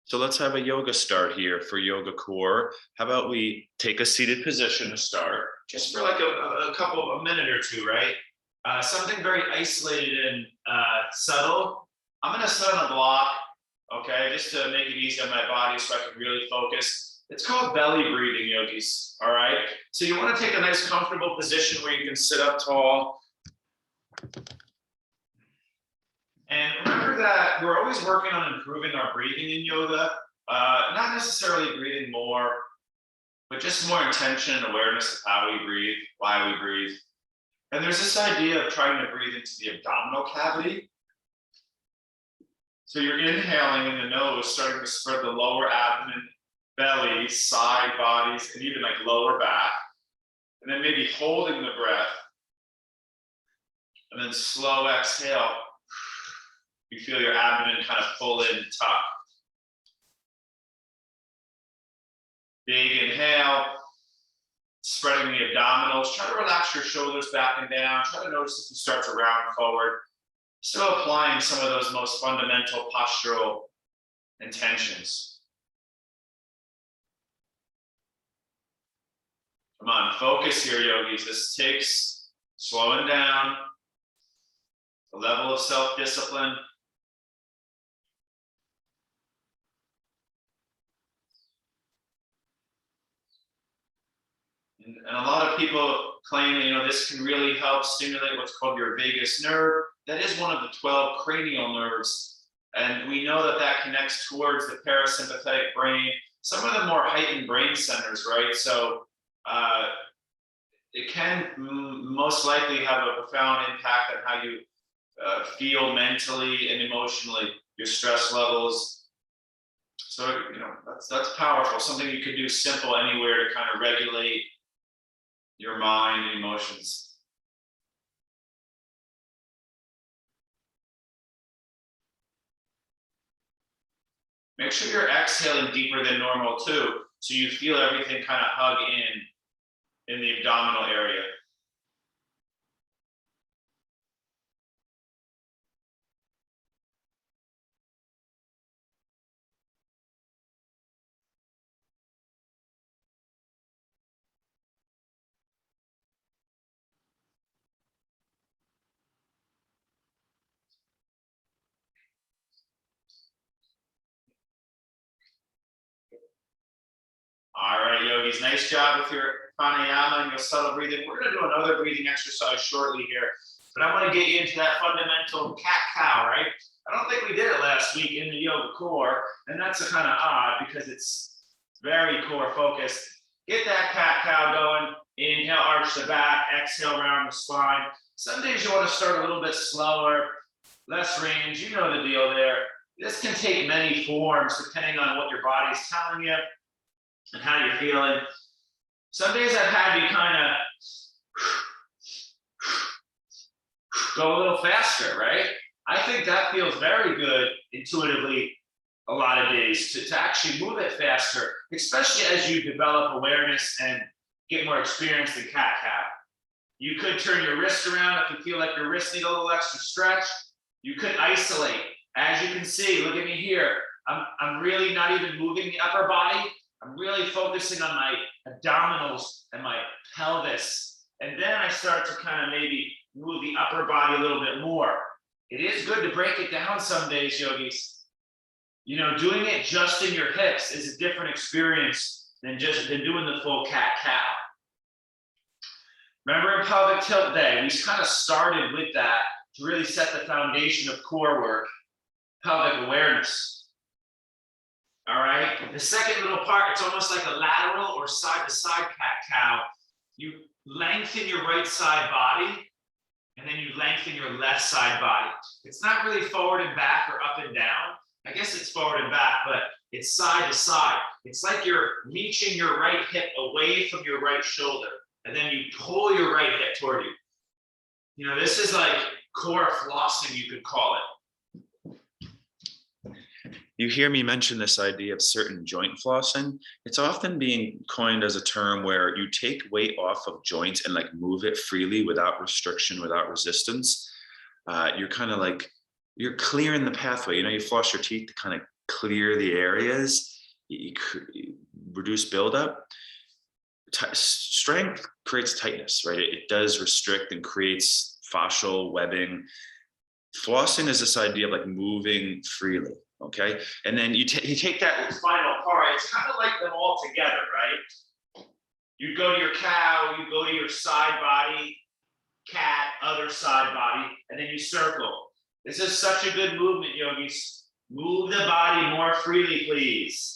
So let's have a yoga start here for yoga core. How about we take a seated position to start, just for like a minute or two, right? Something very isolated and subtle. I'm gonna sit on a block, okay, just to make it easy on my body so I can really focus. It's called belly breathing, yogis, all right? So you wanna take a nice comfortable position where you can sit up tall. And remember that we're always working on improving our breathing in yoga, not necessarily breathing more, but just more intention and awareness of how we breathe, why we breathe. And there's this idea of trying to breathe into the abdominal cavity. So you're inhaling in the nose, starting to spread the lower abdomen, belly, side bodies, and even like lower back. And then maybe holding the breath. And then slow exhale. You feel your abdomen kind of pull in, tuck. Big inhale, spreading the abdominals. Try to relax your shoulders back and down. Try to notice if you start to round forward. Still applying some of those most fundamental postural intentions. Come on, focus here, yogis. This takes slowing down, a level of self-discipline. And a lot of people claim, this can really help stimulate what's called your vagus nerve. That is one of the 12 cranial nerves. And we know that that connects towards the parasympathetic brain, some of the more heightened brain centers, right? So it can most likely have a profound impact on how you feel mentally and emotionally, your stress levels. So, that's powerful. Something you can do simple anywhere to kind of regulate your mind and emotions. Make sure you're exhaling deeper than normal too, so you feel everything kind of hug in the abdominal area. All right, yogis, nice job with your pranayama and your subtle breathing. We're going to do another breathing exercise shortly here, but I want to get you into that fundamental cat-cow, right? I don't think we did it last week in the yoga core, and that's kind of odd because it's very core focused. Get that cat-cow going. Inhale, arch the back. Exhale, round the spine. Some days you want to start a little bit slower, less range. You know the deal there. This can take many forms depending on what your body's telling you and how you're feeling. Some days I've had you kind of go a little faster, right? I think that feels very good intuitively a lot of days to actually move it faster, especially as you develop awareness and get more experience in cat-cow. You could turn your wrist around if you feel like your wrists need a little extra stretch. You could isolate. As you can see, look at me here. I'm really not even moving the upper body. I'm really focusing on my abdominals and my pelvis. And then I start to kind of maybe move the upper body a little bit more. It is good to break it down some days, yogis. Doing it just in your hips is a different experience than doing the full cat-cow. Remember in pelvic tilt day, we kind of started with that to really set the foundation of core work, pelvic awareness. All right, the second little part, it's almost like a lateral or side-to-side cat-cow. You lengthen your right side body, and then you lengthen your left side body. It's not really forward and back or up and down. I guess it's forward and back, but it's side to side. It's like you're reaching your right hip away from your right shoulder, and then you pull your right hip toward you. This is like core flossing, you could call it. You hear me mention this idea of certain joint flossing. It's often being coined as a term where you take weight off of joints and move it freely without restriction, without resistance. You're kind of you're clearing the pathway. You floss your teeth to kind of clear the areas, you reduce buildup. Strength creates tightness, right? It does restrict and creates fascial webbing. Flossing is this idea of like moving freely, okay? And then you take that spinal part, it's kind of like them all together, right? You go to your cow, you go to your side body, cat, other side body, and then you circle. This is such a good movement, yogis. Move the body more freely, please.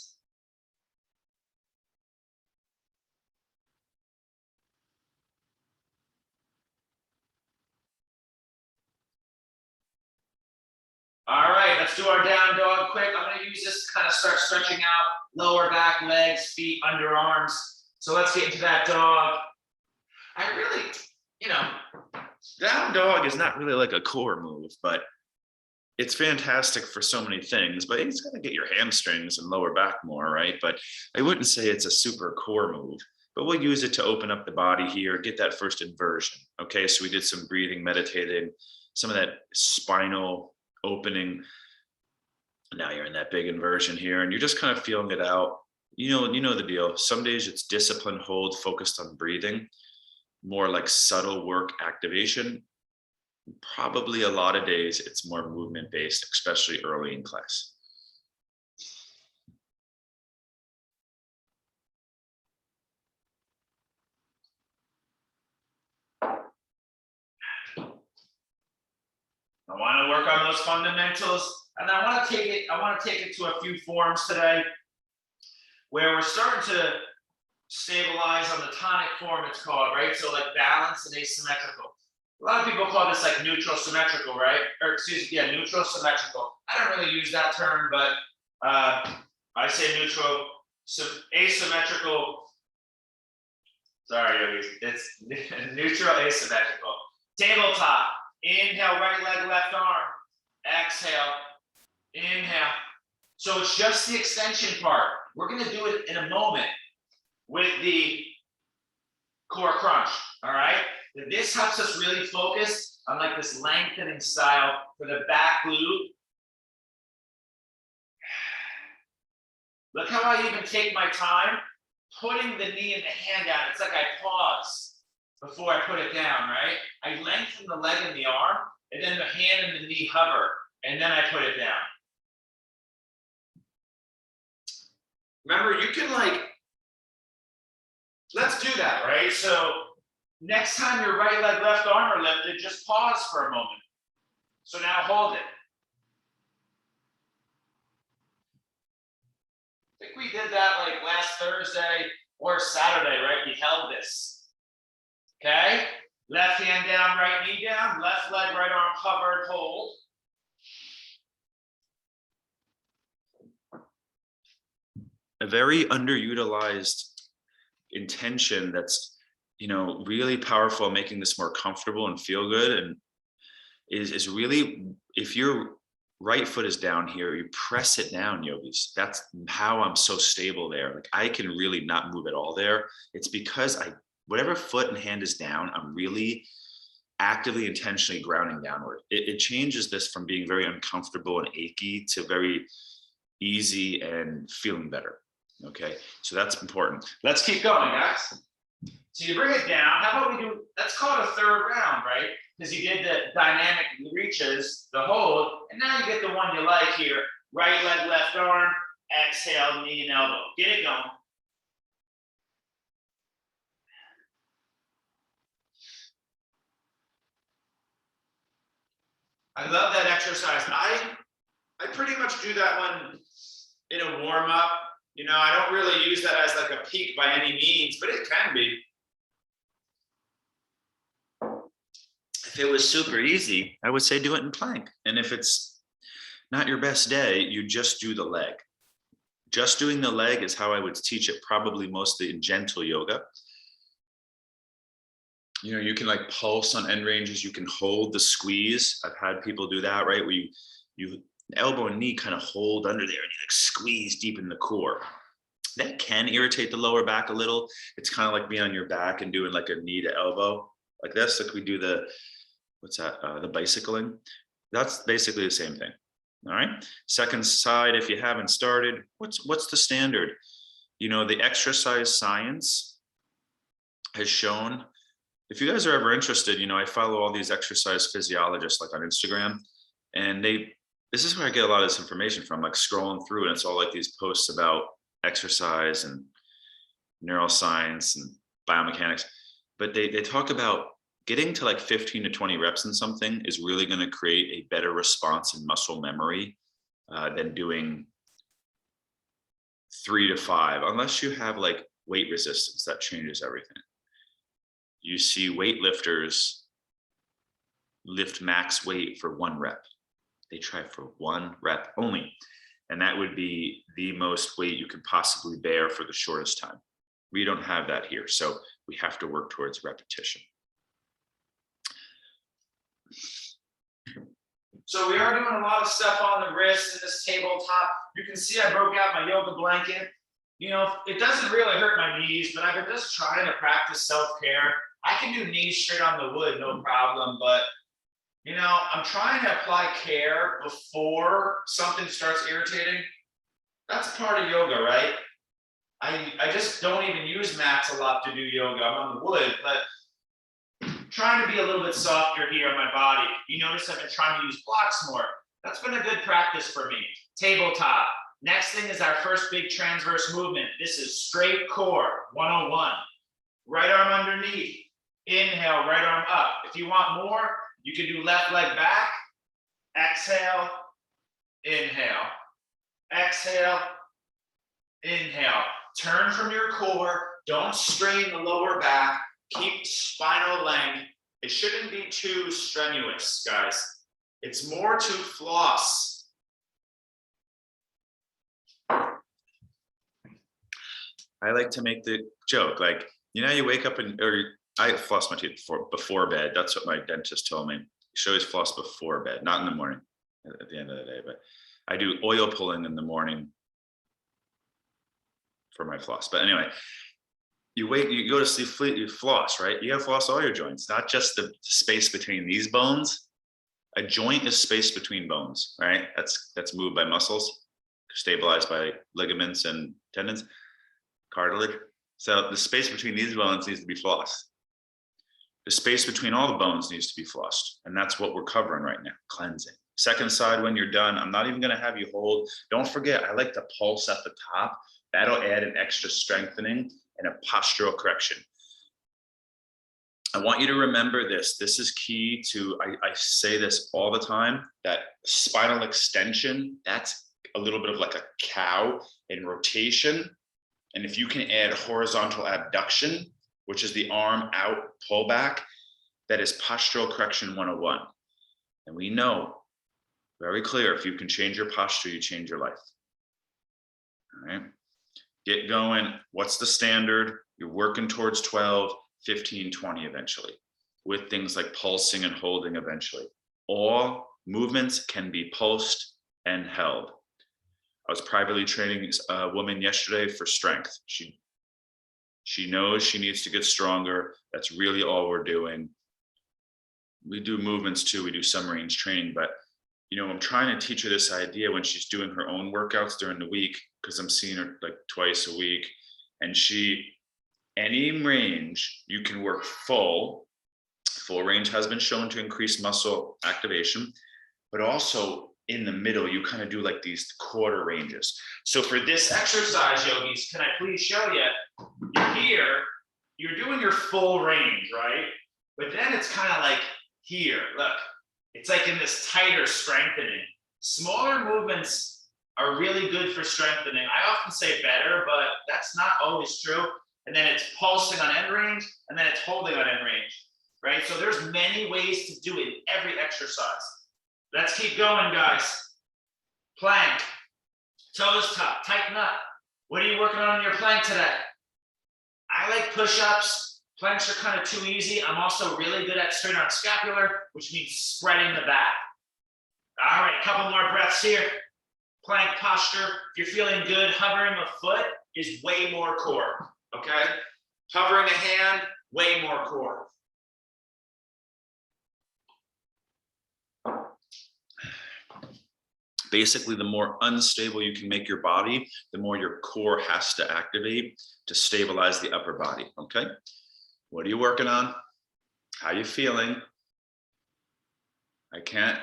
All right, let's do our down dog quick. I'm going to use this to kind of start stretching out lower back, legs, feet, underarms. So let's get into that dog. I really, down dog is not really like a core move, but it's fantastic for so many things. But it's going to get your hamstrings and lower back more, right? But I wouldn't say it's a super core move. But we'll use it to open up the body here, get that first inversion. Okay, so we did some breathing, meditating, some of that spinal opening. Now you're in that big inversion here, and you're just kind of feeling it out. You know the deal. Some days it's discipline, hold, focused on breathing, more like subtle work activation. Probably a lot of days it's more movement based, especially early in class. I want to work on those fundamentals, and I want to take it to a few forms today where we're starting to stabilize on the tonic form, it's called, right? So like balance and asymmetrical. A lot of people call this like neutral symmetrical, right? Or excuse me, yeah, neutral symmetrical. I don't really use that term, but I say neutral, asymmetrical. Sorry, yogis. It's neutral asymmetrical. Tabletop. Inhale, right leg, left arm. Exhale. Inhale. So it's just the extension part. We're going to do it in a moment with the core crunch. All right. This helps us really focus on like this lengthening style for the back glute. Look how I even take my time putting the knee and the hand down. It's like I pause before I put it down, right? I lengthen the leg and the arm, and then the hand and the knee hover, and then I put it down. Remember, you can let's do that, right? So next time your right leg, left arm are lifted, just pause for a moment. So now hold it. I think we did that like last Thursday or Saturday, right? We held this. Okay? Left hand down, right knee down, left leg, right arm covered, hold. A very underutilized intention that's, really powerful, making this more comfortable and feel good, and is really, if your right foot is down here, you press it down, yogis. That's how I'm so stable there. Like I can really not move at all there. It's because whatever foot and hand is down, I'm really actively, intentionally grounding downward. It changes this from being very uncomfortable and achy to very easy and feeling better. Okay, so that's important. Let's keep going, guys. So you bring it down. How about we do, let's call it a third round, right? Because you did the dynamic reaches, the hold, and now you get the one you like here. Right leg, left arm, exhale, knee and elbow. Get it going. I love that exercise. I pretty much do that one in a warm up. I don't really use that as like a peak by any means, but it can be. If it was super easy, I would say do it in plank. And if it's not your best day, you just do the leg. Just doing the leg is how I would teach it, probably mostly in gentle yoga. You can like pulse on end ranges. You can hold the squeeze. I've had people do that, right? Where you elbow and knee kind of hold under there and you like squeeze deep in the core. That can irritate the lower back a little. It's kind of like being on your back and doing like a knee to elbow like this. Like we do the, the bicycling. That's basically the same thing. All right. Second side, if you haven't started, what's the standard? You know, the exercise science has shown, if you guys are ever interested, you know, I follow all these exercise physiologists like on Instagram, and this is where I get a lot of this information from, like scrolling through, and it's all like these posts about exercise and neuroscience and biomechanics. But they talk about getting to like 15 to 20 reps in something is really going to create a better response in muscle memory than doing 3 to 5, unless you have like weight resistance. That changes everything. You see weightlifters lift max weight for 1 rep. They try for 1 rep only. And that would be the most weight you could possibly bear for the shortest time. We don't have that here. So we have to work towards repetition. So we are doing a lot of stuff on the wrist and this tabletop. You can see I broke out my yoga blanket. You know, it doesn't really hurt my knees, but I've been just trying to practice self-care. I can do knees straight on the wood, no problem, but you know, I'm trying to apply care before something starts irritating. That's part of yoga, right? I just don't even use mats a lot to do yoga. I'm on the wood, but trying to be a little bit softer here on my body. You notice I've been trying to use blocks more. That's been a good practice for me. Tabletop. Next thing is our first big transverse movement. This is straight core, 101. Right arm underneath. Inhale, right arm up. If you want more, you can do left leg back. Exhale, inhale. Exhale, inhale. Turn from your core. Don't strain the lower back. Keep spinal length. It shouldn't be too strenuous, guys. It's more to floss. I like to make the joke, like, you know, you wake up or I floss my teeth before bed. That's what my dentist told me. You should always floss before bed, not in the morning at the end of the day. But I do oil pulling in the morning for my floss. But anyway, you go to sleep, you floss, right? You gotta floss all your joints, not just the space between these bones. A joint is space between bones, right? That's moved by muscles, stabilized by ligaments and tendons, cartilage. So the space between these bones needs to be flossed. The space between all the bones needs to be flossed. And that's what we're covering right now, cleansing. Second side, when you're done, I'm not even gonna have you hold. Don't forget, I like to pulse at the top. That'll add an extra strengthening and a postural correction. I want you to remember this. This is key to, I say this all the time, that spinal extension, that's a little bit of like a cow in rotation. And if you can add horizontal abduction, which is the arm out, pull back, that is postural correction 101. And we know very clear, if you can change your posture, you change your life. All right, get going. What's the standard? You're working towards 12, 15, 20 eventually, with things like pulsing and holding eventually. All movements can be pulsed and held. I was privately training a woman yesterday for strength. She knows she needs to get stronger. That's really all we're doing. We do movements too. We do some range training, but you know, I'm trying to teach her this idea when she's doing her own workouts during the week, because I'm seeing her like twice a week. And any range, you can work full. Full range has been shown to increase muscle activation, but also in the middle, you kind of do like these quarter ranges. So for this exercise, yogis, can I please show you? You're here, you're doing your full range, right? But then it's kind of like here, look, it's like in this tighter strengthening. Smaller movements are really good for strengthening. I often say better, but that's not always true. And then it's pulsing on end range, and then it's holding on end range, right? So there's many ways to do it in every exercise. Let's keep going, guys. Plank, toes tucked, tighten up. What are you working on in your plank today? I like push-ups. Planks are kind of too easy. I'm also really good at straight arm scapular, which means spreading the back. All right, a couple more breaths here. Plank posture. If you're feeling good, hovering a foot is way more core, okay? Hovering a hand, way more core. Basically, the more unstable you can make your body, the more your core has to activate to stabilize the upper body, okay? What are you working on? How are you feeling? I can't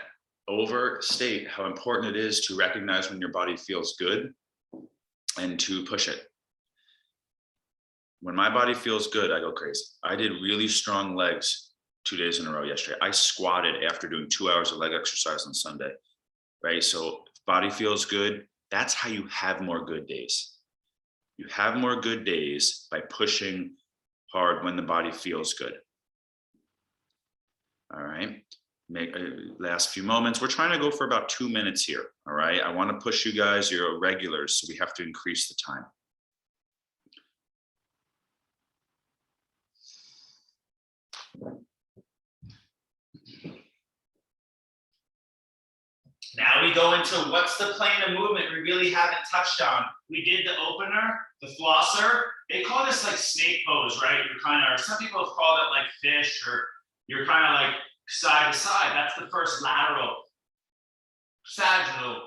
overstate how important it is to recognize when your body feels good and to push it. When my body feels good, I go crazy. I did really strong legs 2 days in a row yesterday. I squatted after doing 2 hours of leg exercise on Sunday, right? So if body feels good, that's how you have more good days. You have more good days by pushing hard when the body feels good. All right, make last few moments. We're trying to go for about 2 minutes here. All right, I want to push you guys, you're regulars, so we have to increase the time. Now we go into what's the plane of movement we really haven't touched on. We did the opener, the flosser. They call this like snake pose, right? You're kind of, or some people have called it like fish, or you're kind of like side to side. That's the first lateral, sagittal,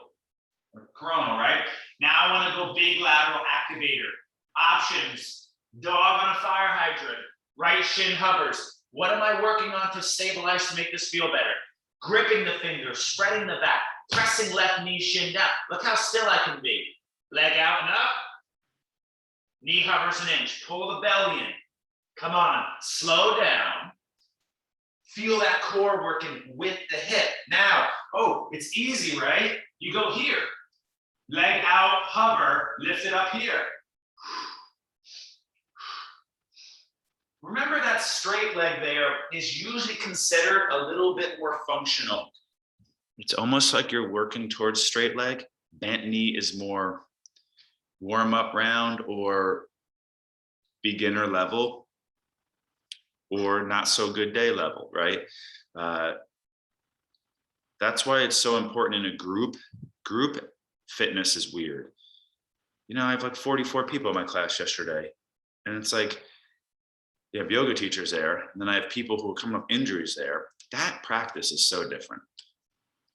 or coronal, right? Now I want to go big lateral activator. Options: dog on a fire hydrant, right shin hovers. What am I working on to stabilize to make this feel better? Gripping the fingers, spreading the back, pressing left knee, shin down. Look how still I can be. Leg out and up. Knee hovers an inch. Pull the belly in. Come on, slow down. Feel that core working with the hip. Now, oh, it's easy, right? You go here. Leg out, hover, lift it up here. Remember that straight leg there is usually considered a little bit more functional. It's almost like you're working towards straight leg. Bent knee is more warm up round or beginner level or not so good day level, right? That's why it's so important in a group. Group fitness is weird. You know, I have like 44 people in my class yesterday, and it's like, you have yoga teachers there, and then I have people who are coming up injuries there. That practice is so different.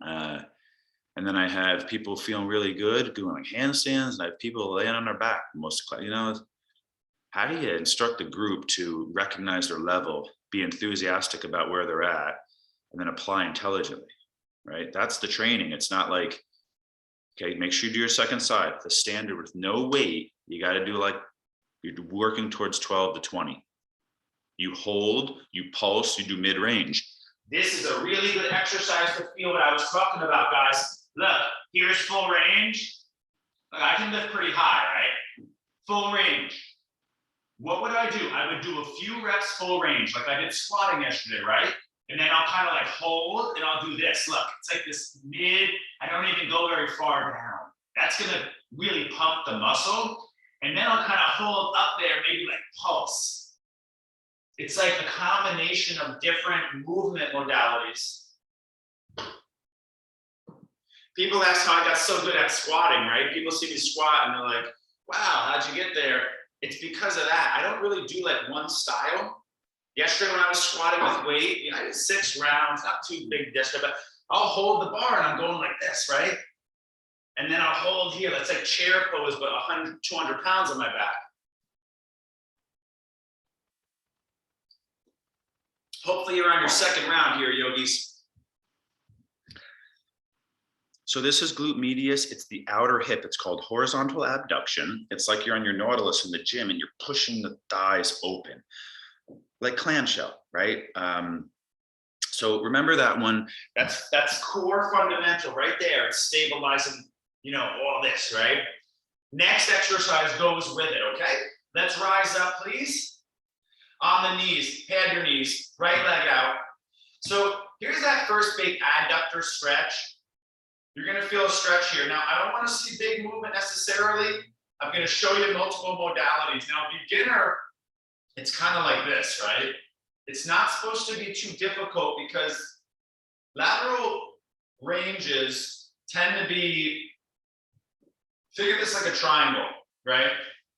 And then I have people feeling really good doing like handstands, and I have people laying on their back most, you know. How do you instruct a group to recognize their level, be enthusiastic about where they're at, and then apply intelligently, right? That's the training. It's not like, okay, make sure you do your second side. The standard with no weight, you got to do like you're working towards 12 to 20. You hold, you pulse, you do mid-range. This is a really good exercise to feel what I was talking about, guys. Look, here's full range. Look, I can lift pretty high, right? Full range. What would I do? I would do a few reps full range, like I did squatting yesterday, right? And then I'll kind of like hold and I'll do this. Look, it's like this mid, I don't even go very far down. That's gonna really pump the muscle. And then I'll kind of hold up there, maybe like pulse. It's like a combination of different movement modalities. People ask how I got so good at squatting, right? People see me squat and they're like, wow, how'd you get there? It's because of that. I don't really do like one style. Yesterday when I was squatting with weight, you know, I did 6 rounds, not too big yesterday, but I'll hold the bar and I'm going like this, right? And then I'll hold here. That's like chair pose, but 100, 200 pounds on my back. Hopefully you're on your second round here, yogis. So this is glute medius. It's the outer hip. It's called horizontal abduction. It's like you're on your Nautilus in the gym and you're pushing the thighs open, like clamshell, right? So remember that one. That's core fundamental right there. It's stabilizing, you know, all this, right? Next exercise goes with it, okay? Let's rise up, please. On the knees, pad your knees, right leg out. So here's that first big adductor stretch. You're gonna feel a stretch here. Now, I don't wanna see big movement necessarily. I'm gonna show you multiple modalities. Now, beginner, it's kind of like this, right? It's not supposed to be too difficult because lateral ranges tend to be, figure this like a triangle, right?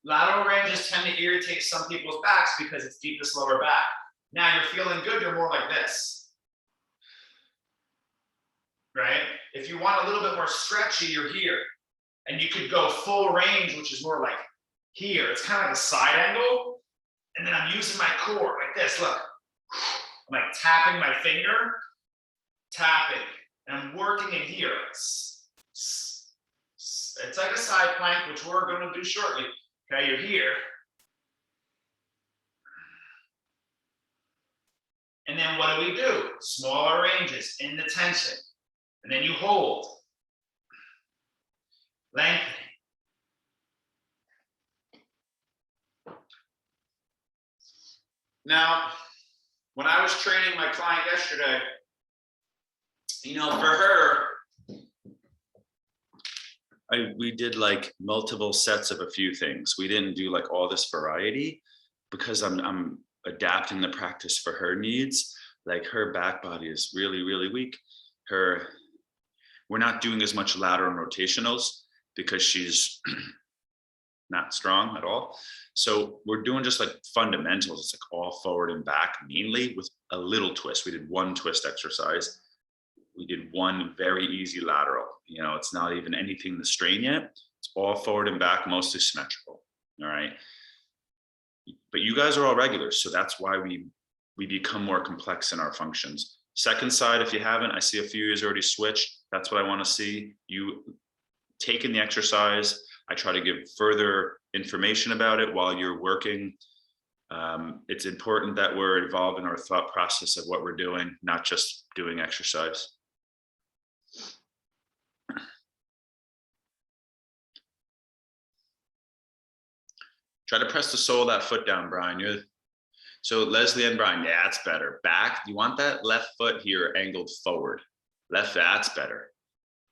Lateral ranges tend to irritate some people's backs because it's deepest lower back. Now you're feeling good, you're more like this. right? If you want a little bit more stretchy, you're here. And you could go full range, which is more like here. It's kind of like a side angle. And then I'm using my core like this, look. I'm like tapping my finger, tapping, and I'm working in here. It's like a side plank, which we're gonna do shortly. Okay, you're here. And then what do? Smaller ranges in the tension. And then you hold. Lengthening. Now, when I was training my client yesterday, you know, for her, we did like multiple sets of a few things. We didn't do like all this variety because I'm adapting the practice for her needs. Like her back body is really, really weak. We're not doing as much lateral and rotationals because she's not strong at all. So we're doing just like fundamentals. It's like all forward and back mainly with a little twist. We did one twist exercise. We did one very easy lateral. You know, it's not even anything to strain yet. It's all forward and back, mostly symmetrical. All right. But you guys are all regulars. So that's why we become more complex in our functions. Second side, if you haven't, I see a few of you already switched. That's what I want to see. You taking the exercise. I try to give further information about it while you're working. It's important that we're involved in our thought process of what we're doing, not just doing exercise. Try to press the sole of that foot down, Brian. So Leslie and Brian, yeah, that's better. Back, you want that left foot here angled forward. Left, that's better.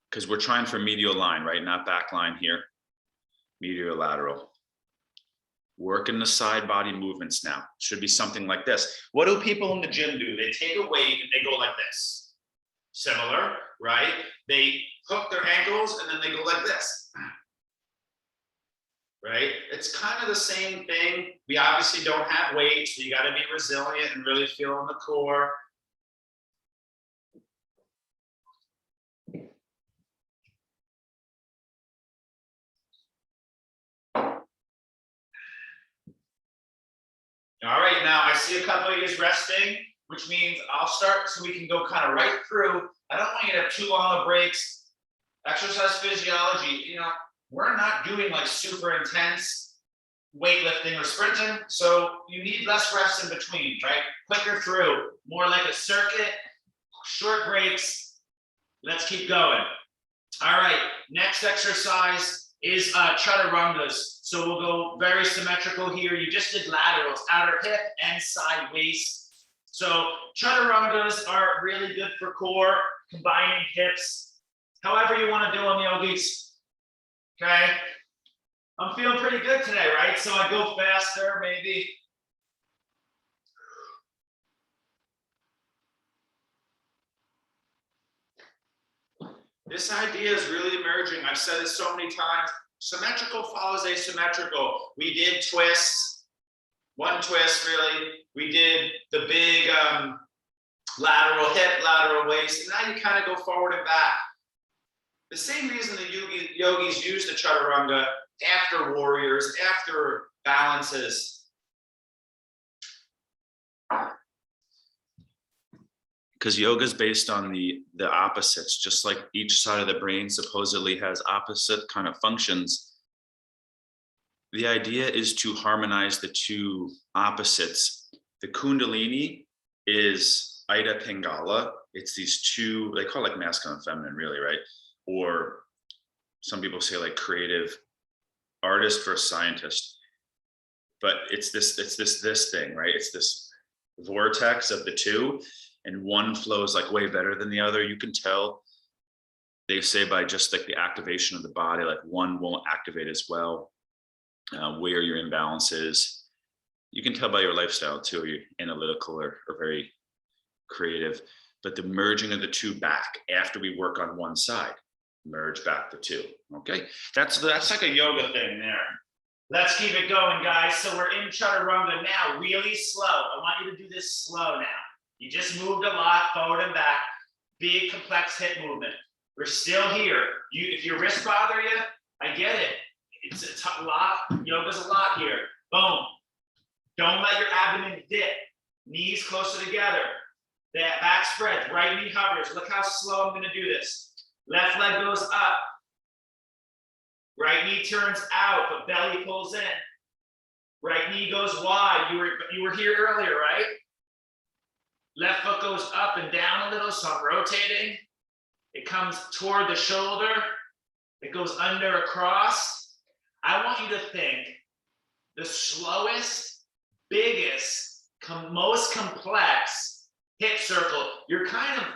Because we're trying for medial line, right? Not back line here. Medial lateral. Working the side body movements now. Should be something like this. What do people in the gym do? They take a weight and they go like this. Similar, right? They hook their ankles and then they go like this. Right? It's kind of the same thing. We obviously don't have weight, so you got to be resilient and really feel in the core. All right, now I see a couple of you resting, which means I'll start so we can go kind of right through. I don't want you to have too long of breaks. Exercise physiology, you know, we're not doing like super intense weightlifting or sprinting, so you need less reps in between, right? Quicker through, more like a circuit, short breaks. Let's keep going. All right, next exercise is chaturangas. So we'll go very symmetrical here. You just did laterals, outer hip and side waist. So chaturangas are really good for core, combining hips, however you want to do them, yogis. Okay, I'm feeling pretty good today, right? So I go faster, maybe. This idea is really emerging. I've said it so many times. Symmetrical follows asymmetrical. We did twists, one twist really. We did the big lateral hip, lateral waist, and now you kind of go forward and back. The same reason the yogis use the chaturanga after warriors, after balances. Because yoga is based on the opposites, just like each side of the brain supposedly has opposite kind of functions. The idea is to harmonize the two opposites. The Kundalini is Ida Pingala. It's these two, they call it like masculine and feminine, really, right? Or some people say like creative artist versus scientist. But it's this thing, right? It's this vortex of the two, and one flows like way better than the other. You can tell, they say, by just like the activation of the body, like one won't activate as well, where your imbalance is. You can tell by your lifestyle too, you're analytical or very creative. But the merging of the two back after we work on one side, merge back the two. Okay, that's like a yoga thing there. Let's keep it going, guys. So we're in chaturanga now, really slow. I want you to do this slow now. You just moved a lot forward and back. big complex hip movement. We're still here. If your wrists bother you, I get it. It's a lot. Yoga's a lot here. Boom. Don't let your abdomen dip. Knees closer together. That back spread. Right knee hovers. Look how slow I'm going to do this. Left leg goes up. Right knee turns out, but belly pulls in. Right knee goes wide. You were here earlier, right? Left foot goes up and down a little, so I'm rotating. It comes toward the shoulder. It goes under across. I want you to think the slowest, biggest, most complex hip circle. You're kind of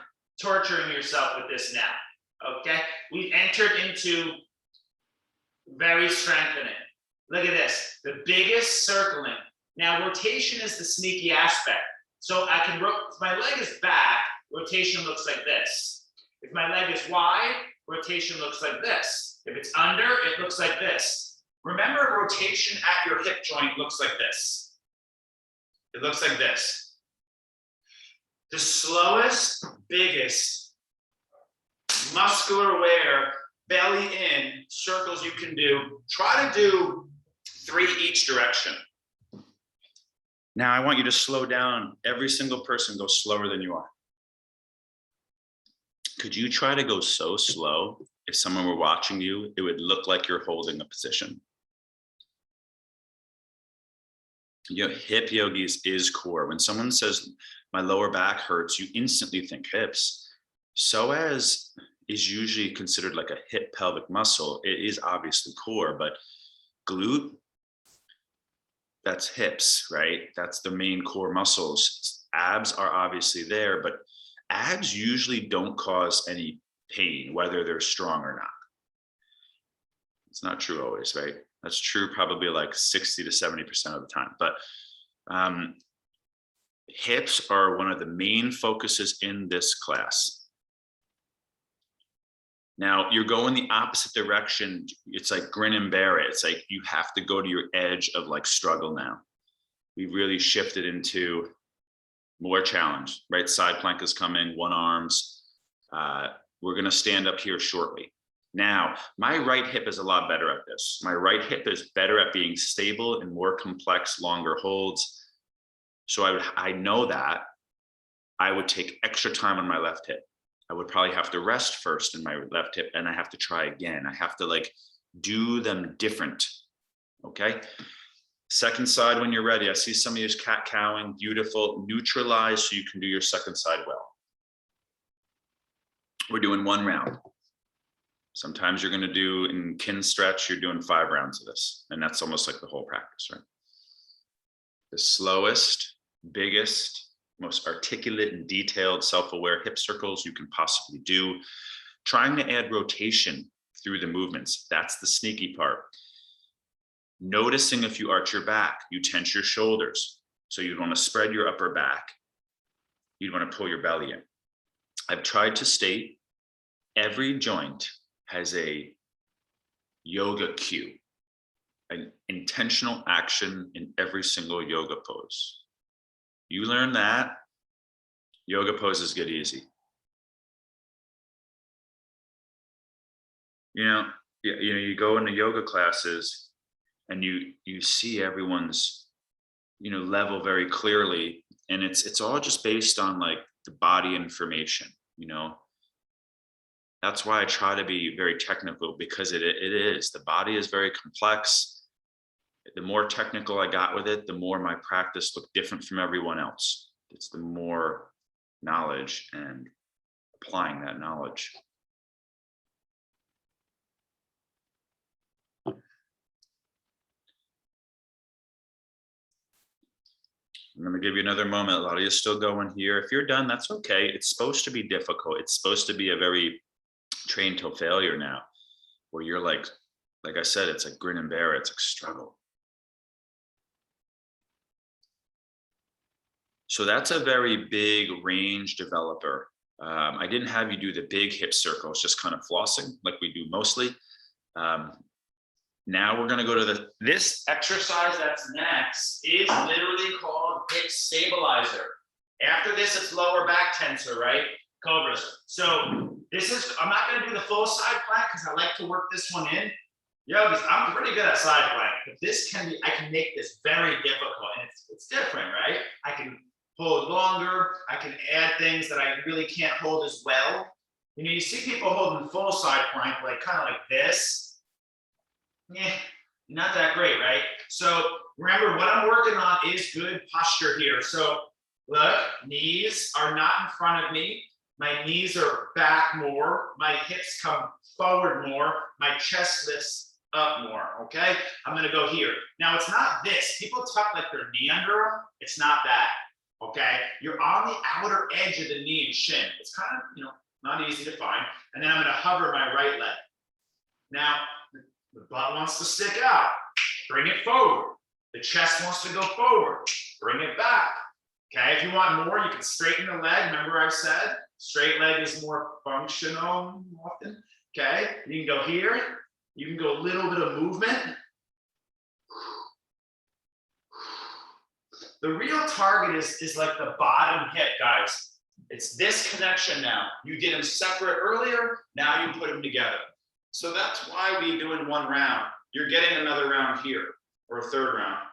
torturing yourself with this now, okay? We've entered into very strengthening. Look at this, the biggest circling. Now, rotation is the sneaky aspect. So I can, if my leg is back, rotation looks like this. If my leg is wide, rotation looks like this. If it's under, it looks like this. Remember, rotation at your hip joint looks like this. It looks like this. The slowest, biggest, muscular wear, belly in circles you can do. Try to do 3 each direction. Now I want you to slow down. Every single person goes slower than you are. Could you try to go so slow? If someone were watching you, it would look like you're holding a position. Hip yogis is core. When someone says my lower back hurts, you instantly think hips. Psoas is usually considered like a hip pelvic muscle. It is obviously core, but glute, that's hips, right? That's the main core muscles. Abs are obviously there, but abs usually don't cause any pain, whether they're strong or not. It's not true always, right? That's true probably like 60 to 70% of the time. But hips are one of the main focuses in this class. Now you're going the opposite direction. It's like grin and bear it. It's like you have to go to your edge of like struggle now. We've really shifted into more challenge, right? Side plank is coming, one arms. We're gonna stand up here shortly. Now, my right hip is a lot better at this. My right hip is better at being stable and more complex, longer holds. So I know that I would take extra time on my left hip. I would probably have to rest first in my left hip and I have to try again. I have to like do them different, okay? Second side when you're ready. I see some of you cat cowing, beautiful, neutralize so you can do your second side well. We're doing 1 round. Sometimes you're gonna do in kin stretch, you're doing 5 rounds of this. And that's almost like the whole practice, right? The slowest, biggest, most articulate and detailed self-aware hip circles you can possibly do. Trying to add rotation through the movements. That's the sneaky part. Noticing if you arch your back, you tense your shoulders. So you'd want to spread your upper back. You'd want to pull your belly in. I've tried to state every joint has a yoga cue, an intentional action in every single yoga pose. You learn that, yoga poses get easy. You go into yoga classes and you see everyone's level very clearly, and it's all just based on like the body information. That's why I try to be very technical, because it is, the body is very complex. The more technical I got with it, the more my practice looked different from everyone else. It's the more knowledge and applying that knowledge. I'm going to give you another moment. A lot of you are still going here. If you're done, that's okay. It's supposed to be difficult. It's supposed to be a very train till failure now, where you're like I said, it's like grin and bear it. It's like struggle. So that's a very big range developer. I didn't have you do the big hip circles, just kind of flossing like we do mostly. Now we're going to go to this exercise that's next is literally called hip stabilizer. After this, it's lower back tensor, right? cobras. So this is, I'm not gonna do the full side plank because I like to work this one in. Yogis, I'm pretty good at side plank, but this can be, I can make this very difficult, and it's different, right? I can hold longer, I can add things that I really can't hold as well. You know, you see people holding full side plank, like kind of like this. Yeah, not that great, right? So remember, what I'm working on is good posture here. So look, knees are not in front of me. My knees are back more. My hips come forward more. My chest lifts up more, okay? I'm gonna go here. Now, it's not this. People tuck like their knee under them. It's not that, okay? You're on the outer edge of the knee and shin. It's kind of, you know, not easy to find. And then I'm gonna hover my right leg. Now, the butt wants to stick out. Bring it forward. The chest wants to go forward. Bring it back. Okay, if you want more, you can straighten the leg. Remember I said, straight leg is more functional often. Okay, you can go here. You can go a little bit of movement. The real target is like the bottom hip, guys. It's this connection now. You did them separate earlier, now you put them together. So that's why we do in one round. You're getting another round here, or a third round.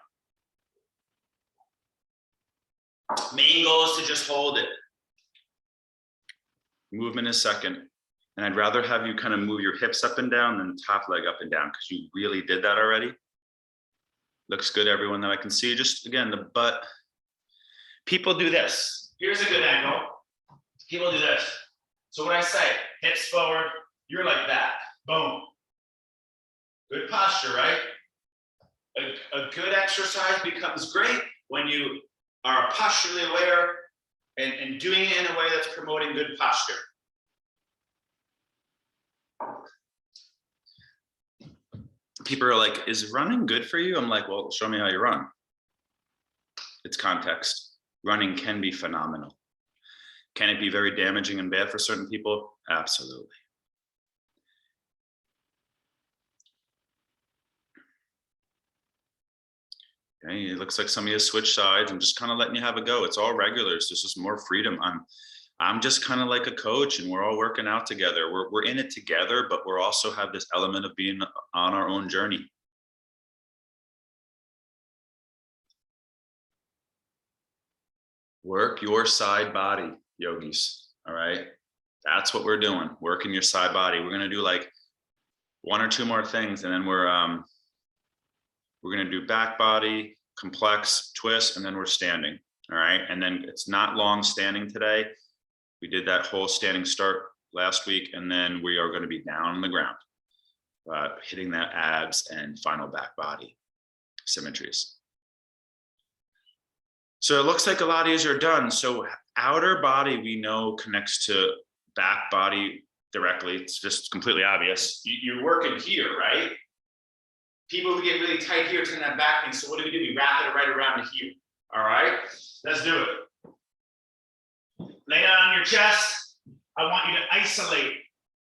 Main goal is to just hold it. Movement is second. And I'd rather have you kind of move your hips up and down than top leg up and down, because you really did that already. Looks good, everyone that I can see. Just again, the butt. People do this. Here's a good angle. People do this. So what I say, hips forward, you're like that. Boom. Good posture, right? A good exercise becomes great when you are posturally aware and doing it in a way that's promoting good posture. People are like, is running good for you? I'm like, well, show me how you run. It's context. Running can be phenomenal. Can it be very damaging and bad for certain people? Absolutely. Okay, it looks like some of you switch sides. I'm just kind of letting you have a go. It's all regulars. There's just more freedom. I'm just kind of like a coach, and we're all working out together. We're in it together, but we're also have this element of being on our own journey. Work your side body, yogis. All right. That's what we're doing. Working your side body. We're going to do like one or two more things, and then we're going to do back body, complex, twist, and then we're standing. All right. And then it's not long standing today. We did that whole standing start last week, and then we are going to be down on the ground, hitting that abs and final back body symmetries. So it looks like a lot of these are done. So outer body, we know, connects to back body directly. It's just completely obvious. You're working here, right? People who get really tight here tend to have back pain. So what do? We wrap it right around to here. All right, let's do it. Lay down on your chest. I want you to isolate.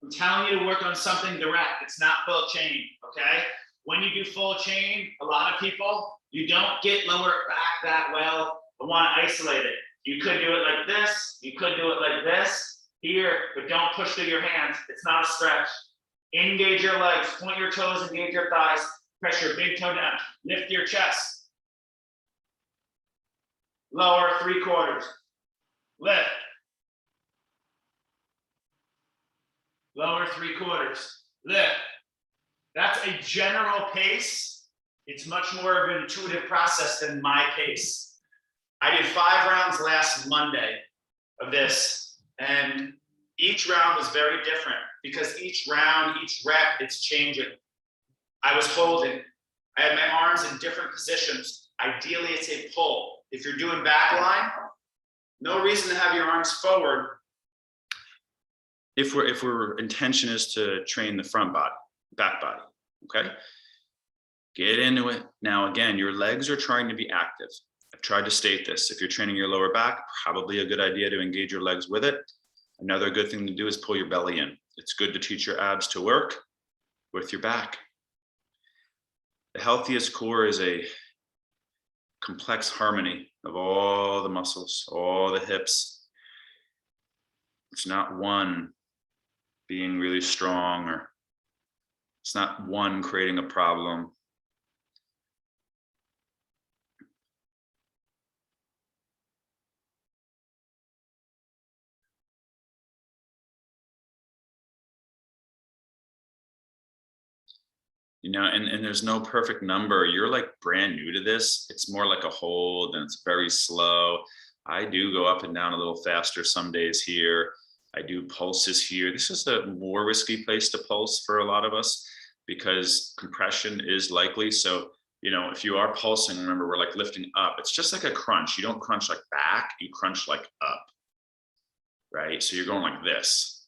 I'm telling you to work on something direct. It's not full chain, okay? When you do full chain, a lot of people, you don't get lower back that well. I want to isolate it. You could do it like this. You could do it like this here, but don't push through your hands. It's not a stretch. Engage your legs. Point your toes. Engage your thighs. Press your big toe down. Lift your chest. Lower 3/4. Lift. Lower 3/4. Lift. That's a general pace. It's much more of an intuitive process than my pace. I did 5 rounds last Monday of this, and each round was very different because each round, each rep, it's changing. I was holding. I had my arms in different positions. Ideally, it's a pull. If you're doing back line, no reason to have your arms forward. If our intention is to train the front body, back body, okay? Get into it. Now, again, your legs are trying to be active. I've tried to state this. If you're training your lower back, probably a good idea to engage your legs with it. Another good thing to do is pull your belly in. It's good to teach your abs to work with your back. The healthiest core is a complex harmony of all the muscles, all the hips. It's not one being really strong, or it's not one creating a problem. You know, and there's no perfect number. You're like brand new to this. It's more like a hold, and it's very slow. I do go up and down a little faster some days here. I do pulses here. This is a more risky place to pulse for a lot of us because compression is likely. So, you know, if you are pulsing, remember, we're like lifting up. It's just like a crunch. You don't crunch like back, you crunch like up, right? So you're going like this.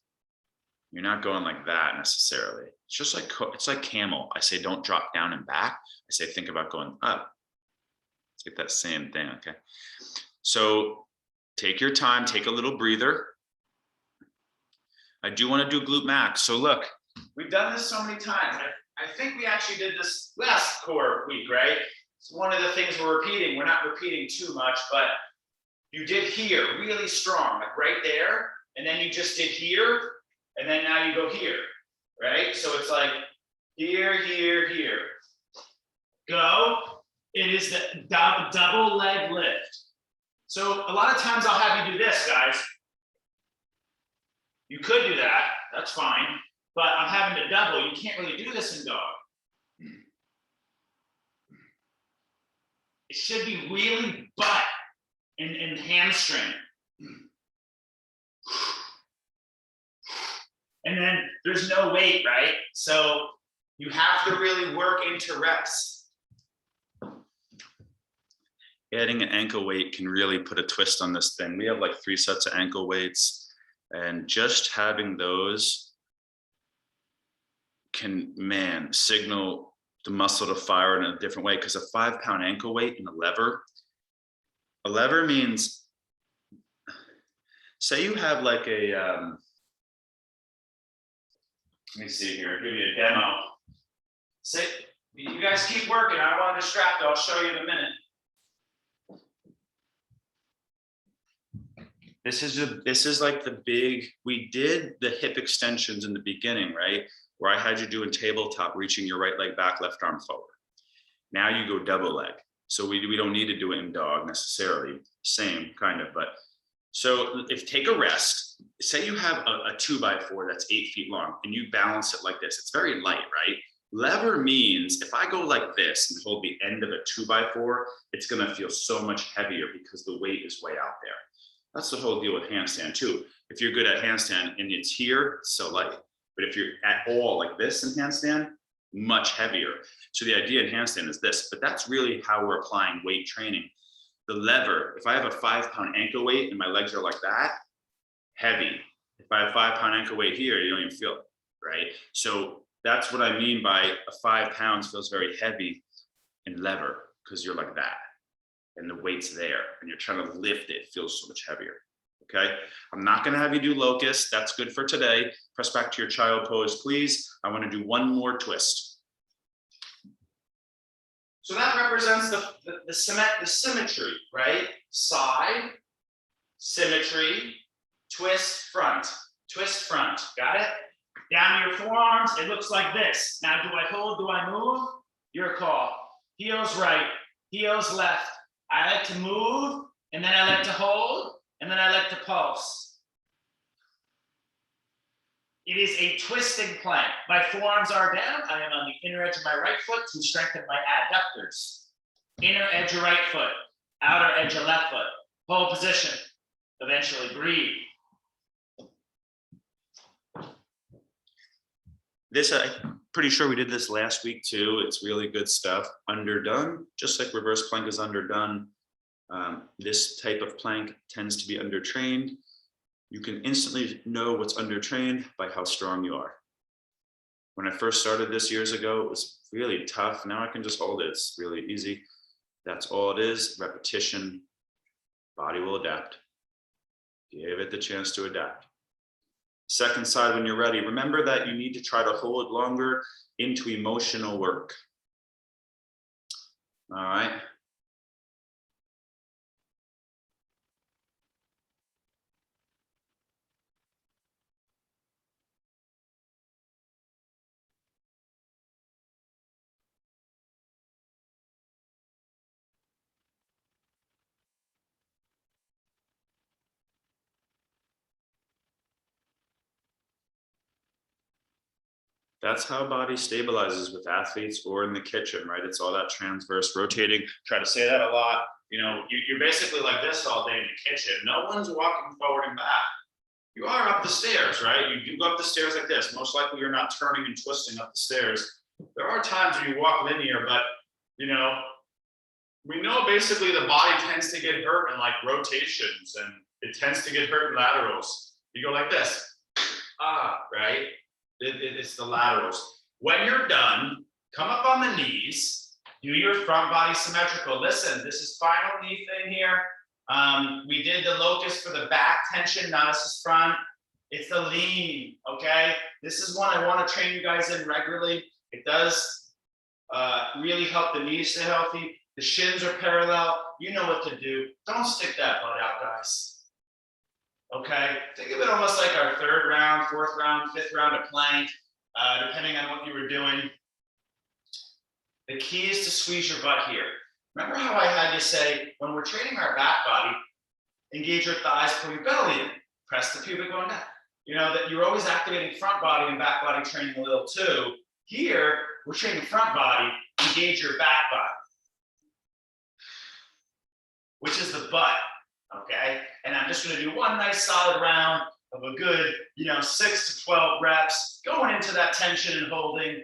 You're not going like that necessarily. It's just like, it's like camel. I say, don't drop down and back. I say, think about going up. It's like that same thing, okay? So take your time, take a little breather. I do want to do glute max. So look, we've done this so many times. I think we actually did this last core week, right? It's one of the things we're repeating. We're not repeating too much, but you did here really strong, like right there. And then you just did here. And then now you go here, right? So it's like here, here, here. Go. It is the double leg lift. So a lot of times I'll have you do this, guys. You could do that, that's fine. But I'm having to double. You can't really do this in dog. It should be really butt and hamstring. And then there's no weight, right? So you have to really work into reps. Adding an ankle weight can really put a twist on this thing. We have like 3 sets of ankle weights, and just having those can, man, signal the muscle to fire in a different way. Because a 5-pound ankle weight and a lever means, say you have like a, let me see here, I'll give you a demo. Say, you guys keep working, I don't want to distract you, I'll show you in a minute. This is like the big, we did the hip extensions in the beginning, right? Where I had you doing tabletop, reaching your right leg back, left arm forward. Now you go double leg. So we don't need to do it in dog necessarily, same kind of, but so if take a rest, say you have a 2x4 that's 8 feet long and you balance it like this, it's very light, right? Lever means if I go like this and hold the end of a 2x4, it's gonna feel so much heavier because the weight is way out there. That's the whole deal with handstand too. If you're good at handstand and it's here, it's so light. But if you're at all like this in handstand, much heavier. So the idea in handstand is this, but that's really how we're applying weight training. The lever, if I have a 5-pound ankle weight and my legs are like that, heavy. If I have 5-pound ankle weight here, you don't even feel it, right? So that's what I mean by a 5 pounds feels very heavy in lever, because you're like that and the weight's there and you're trying to lift it, it feels so much heavier, okay? I'm not gonna have you do locust, that's good for today. Press back to your child pose, please. I wanna do one more twist. So that represents the symmetry, right? Side, symmetry, twist, front, got it? Down to your forearms, it looks like this. Now, do I hold, do I move? Your call. Heels right, heels left. I like to move, and then I like to hold, and then I like to pulse. It is a twisting plank. My forearms are down. I am on the inner edge of my right foot to strengthen my adductors. Inner edge of right foot, outer edge of left foot. Hold position. Eventually breathe. This, I'm pretty sure we did this last week too. It's really good stuff. Underdone, just like reverse plank is underdone. This type of plank tends to be undertrained. You can instantly know what's undertrained by how strong you are. When I first started this years ago, it was really tough. Now I can just hold it. It's really easy. That's all it is. Repetition. Body will adapt. Give it the chance to adapt. Second side when you're ready. Remember that you need to try to hold longer into emotional work. All right. That's how body stabilizes with athletes or in the kitchen, right? It's all that transverse rotating. Try to say that a lot. You know, you're basically like this all day in the kitchen. No one's walking forward and back. You are up the stairs, right? You do go up the stairs like this. Most likely you're not turning and twisting up the stairs. There are times when you walk linear, but you know, we know basically the body tends to get hurt in like rotations, and it tends to get hurt in laterals. You go like this, right? It's the laterals. When you're done, come up on the knees, do your front body symmetrical. Listen, this is final knee thing here. We did the locust for the back tension, not as front. It's the lean, okay? This is one I want to train you guys in regularly. It does really help the knees stay healthy. The shins are parallel. You know what to do. Don't stick that butt out, guys. Okay, think of it almost like our third round, fourth round, fifth round of plank, depending on what you were doing. The key is to squeeze your butt here. Remember how I had you say, when we're training our back body, engage your thighs, pull your belly in, press the pubic bone down. You know, that you're always activating front body and back body training a little too. Here, we're training front body, engage your back body, which is the butt. Okay, and I'm just going to do one nice solid round of a good, 6 to 12 reps, going into that tension and holding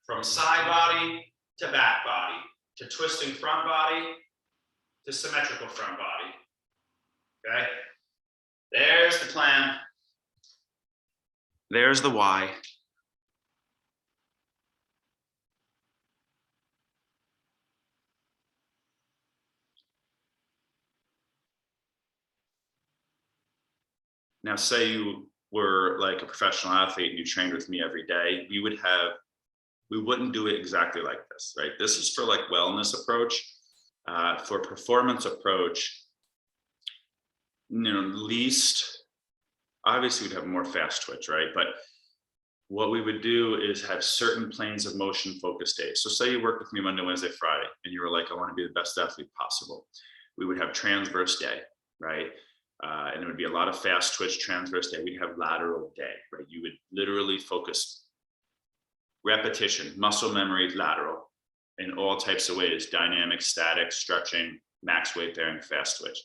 from side body to back body, to twisting front body, to symmetrical front body. Okay, there's the plan. There's the why. Now, say you were like a professional athlete and you trained with me every day, we wouldn't do it exactly like this, right? This is for like wellness approach. For performance approach, least, obviously we'd have more fast twitch, right? But what we would do is have certain planes of motion focused days. So say you work with me Monday, Wednesday, Friday, and you were like, I want to be the best athlete possible. We would have transverse day, right? And it would be a lot of fast twitch transverse day. We'd have lateral day, right? You would literally focus repetition, muscle memory, lateral in all types of ways, dynamic, static, stretching, max weight bearing, fast twitch.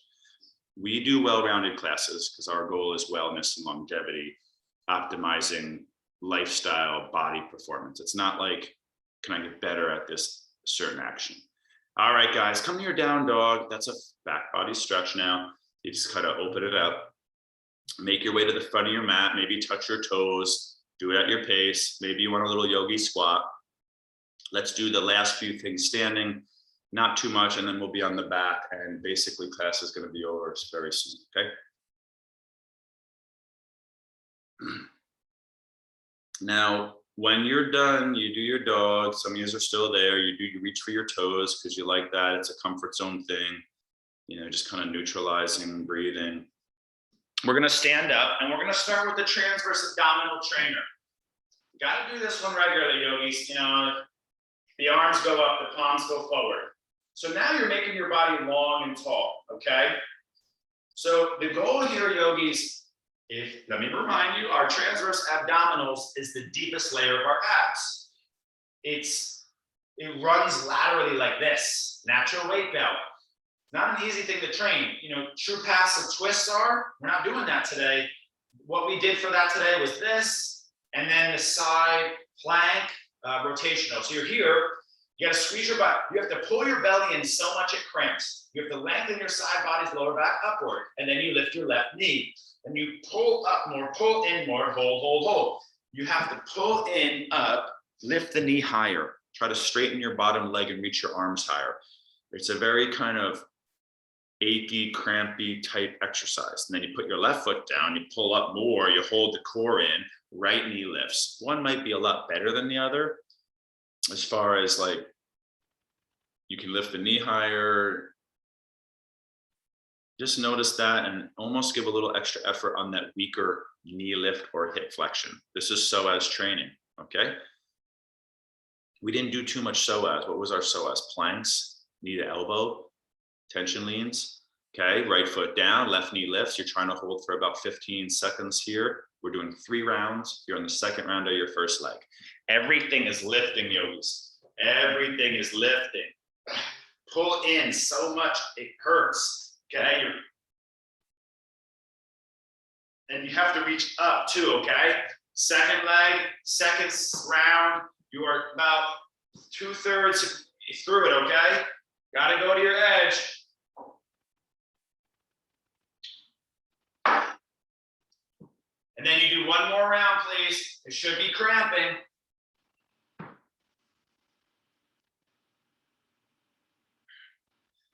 We do well-rounded classes because our goal is wellness and longevity, optimizing lifestyle, body performance. It's not like, can I get better at this certain action? All right, guys, come to your down dog. That's a back body stretch now. You just kind of open it up, make your way to the front of your mat, maybe touch your toes, do it at your pace. Maybe you want a little yogi squat. Let's do the last few things standing, not too much, and then we'll be on the back, and basically class is going to be over very soon, okay? Now, when you're done, you do your dog. Some of you are still there. You reach for your toes because you like that. It's a comfort zone thing. Just kind of neutralizing, breathing. We're going to stand up and we're going to start with the transverse abdominal trainer. You got to do this one regularly, yogis. The arms go up, the palms go forward. So now you're making your body long and tall, okay? So the goal here, yogis, let me remind you, our transverse abdominals is the deepest layer of our abs. It runs laterally like this, natural weight belt. Not an easy thing to train. True passive twists are, we're not doing that today. What we did for that today was this, and then the side plank rotational. So you're here, you gotta squeeze your butt. You have to pull your belly in so much it cramps. You have to lengthen your side body's lower back upward, and then you lift your left knee. And you pull up more, pull in more, hold, hold, hold. You have to pull in, up, lift the knee higher. Try to straighten your bottom leg and reach your arms higher. It's a very kind of achy, crampy type exercise. And then you put your left foot down, you pull up more, you hold the core in, right knee lifts. One might be a lot better than the other as far as like, you can lift the knee higher. Just notice that and almost give a little extra effort on that weaker knee lift or hip flexion. This is psoas training, okay? We didn't do too much psoas. What was our psoas? Planks, knee to elbow, tension leans, okay? Right foot down, left knee lifts. You're trying to hold for about 15 seconds here We're doing 3 rounds. You're on the second round of your first leg. Everything is lifting, yogis. Everything is lifting. Pull in so much, it hurts. Okay. And you have to reach up too, okay? Second leg, second round, you are about 2/3 through it, okay? Gotta go to your edge. And then you do one more round, please. It should be cramping.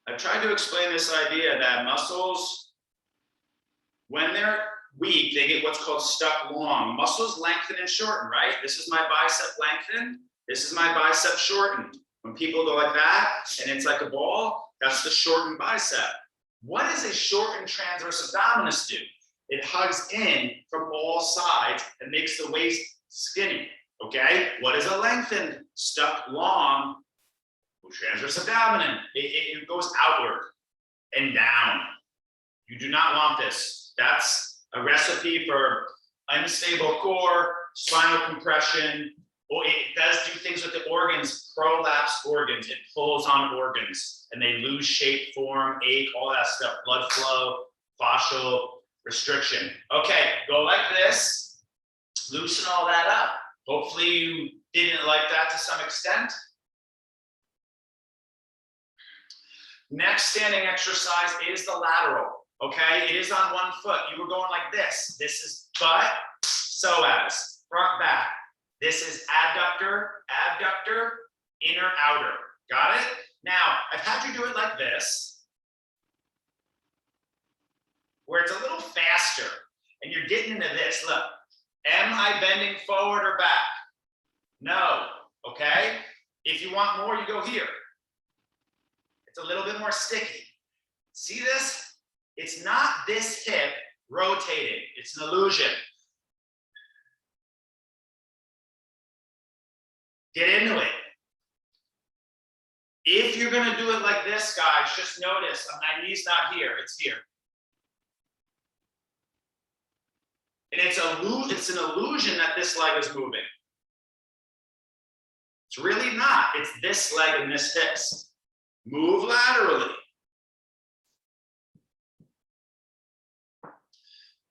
I've tried to explain this idea that muscles, when they're weak, they get what's called stuck long. Muscles lengthen and shorten, right? This is my bicep lengthened. This is my bicep shortened. When people go like that, and it's like a ball, that's the shortened bicep. What does a shortened transverse abdominis do? It hugs in from all sides and makes the waist skinny, okay? What is a lengthened, stuck long transverse abdomen? It goes outward and down. You do not want this. That's a recipe for unstable core, spinal compression. Well, it does do things with the organs, prolapse organs. It pulls on organs and they lose shape, form, ache, all that stuff, blood flow, fascial restriction. Okay, go like this, loosen all that up. Hopefully you didn't like that to some extent. Next standing exercise is the lateral, okay? It is on one foot. You were going like this. This is butt, psoas, front, back. This is adductor, inner, outer. Got it? Now, I've had you do it like this, where it's a little faster, and you're getting into this. Look, am I bending forward or back? No, okay? If you want more, you go here. It's a little bit more sticky. See this? It's not this hip rotating. It's an illusion. Get into it. If you're going to do it like this, guys, just notice my knee's not here. It's here. And it's an illusion that this leg is moving. It's really not. It's this leg and this hip. Move laterally.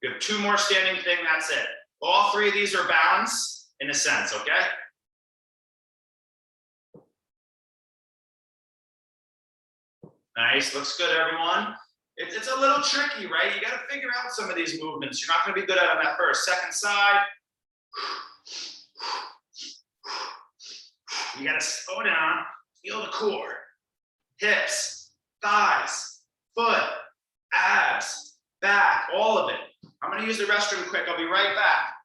You have 2 more standing thing, that's it. All 3 of these are balanced in a sense, okay? Nice, looks good, everyone. It's a little tricky, right? You got to figure out some of these movements. You're not going to be good at them at first. Second side. You got to slow down, feel the core. Hips, thighs, foot, abs, back, all of it. I'm going to use the restroom quick. I'll be right back.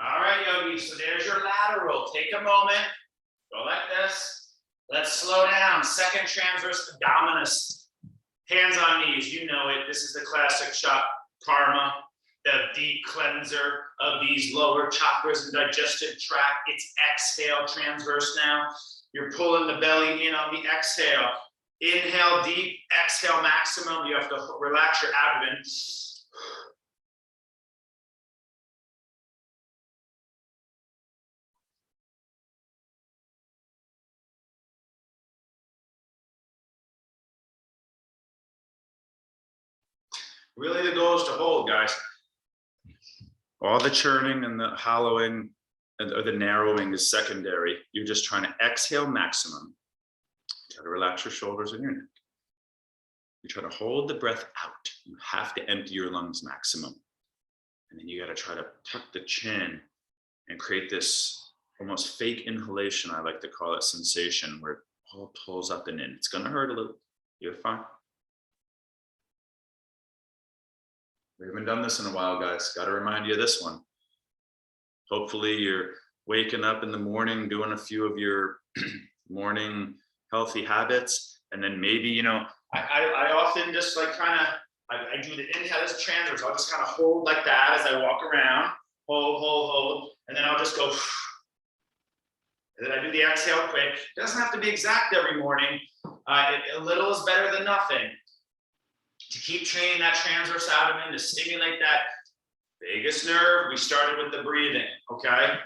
All right, yogis, so there's your lateral. Take a moment, go like this. Let's slow down. Second transverse abdominis. Hands on knees, you know it. This is the classic shot, karma, the deep cleanser of these lower chakras and digestive tract. It's exhale, transverse now. You're pulling the belly in on the exhale. Inhale deep, exhale maximum. You have to relax your abdomen. Really, the goal is to hold, guys. All the churning and the hollowing or the narrowing is secondary. You're just trying to exhale maximum. You got to relax your shoulders and your neck. You try to hold the breath out. You have to empty your lungs maximum. And then you got to try to tuck the chin and create this almost fake inhalation, I like to call it, sensation where it all pulls up and in. It's going to hurt a little. You're fine. We haven't done this in a while, guys. Got to remind you of this one. Hopefully you're waking up in the morning, doing a few of your morning healthy habits. And then maybe, you know, I often just like kind of, I do the inhale as a transverse. I'll just kind of hold like that as I walk around, hold. And then I'll just go. And then I do the exhale quick. It doesn't have to be exact every morning. A little is better than nothing. To keep training that transverse abdomen, to stimulate that vagus nerve, we started with the breathing, okay?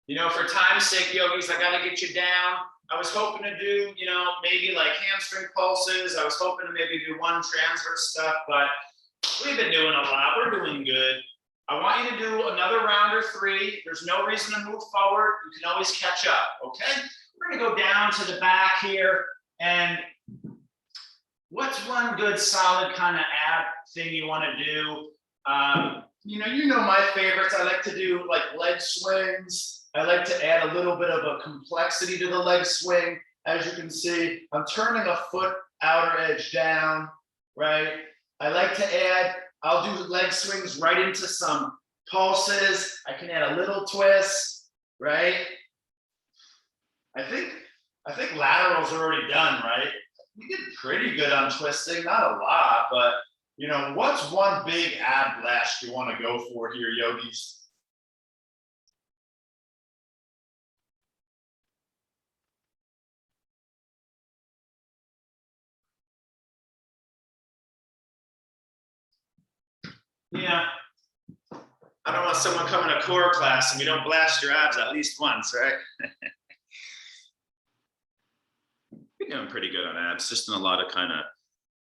You know, for time's sake, yogis, I gotta get you down. I was hoping to do, you know, maybe like hamstring pulses. I was hoping to maybe do one transverse stuff, but we've been doing a lot. We're doing good. I want you to do another round or 3. There's no reason to move forward. You can always catch up, okay? We're gonna go down to the back here. And what's one good solid kind of ab thing you wanna do? You know my favorites. I like to do like leg swings. I like to add a little bit of a complexity to the leg swing. As you can see, I'm turning a foot outer edge down, right? I like to add, I'll do leg swings right into some pulses. I can add a little twist, right? I think lateral's already done, right? We did pretty good on twisting, not a lot, but you know, what's one big ab blast you want to go for here, yogis? Yeah. I don't want someone coming to core class and you don't blast your abs at least once, right? You're doing pretty good on abs, just in a lot of kind of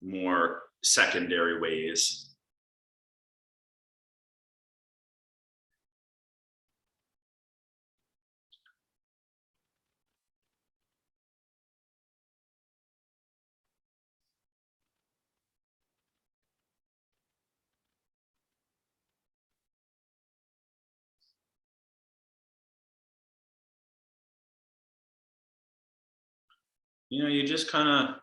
more secondary ways. You know, you just kind of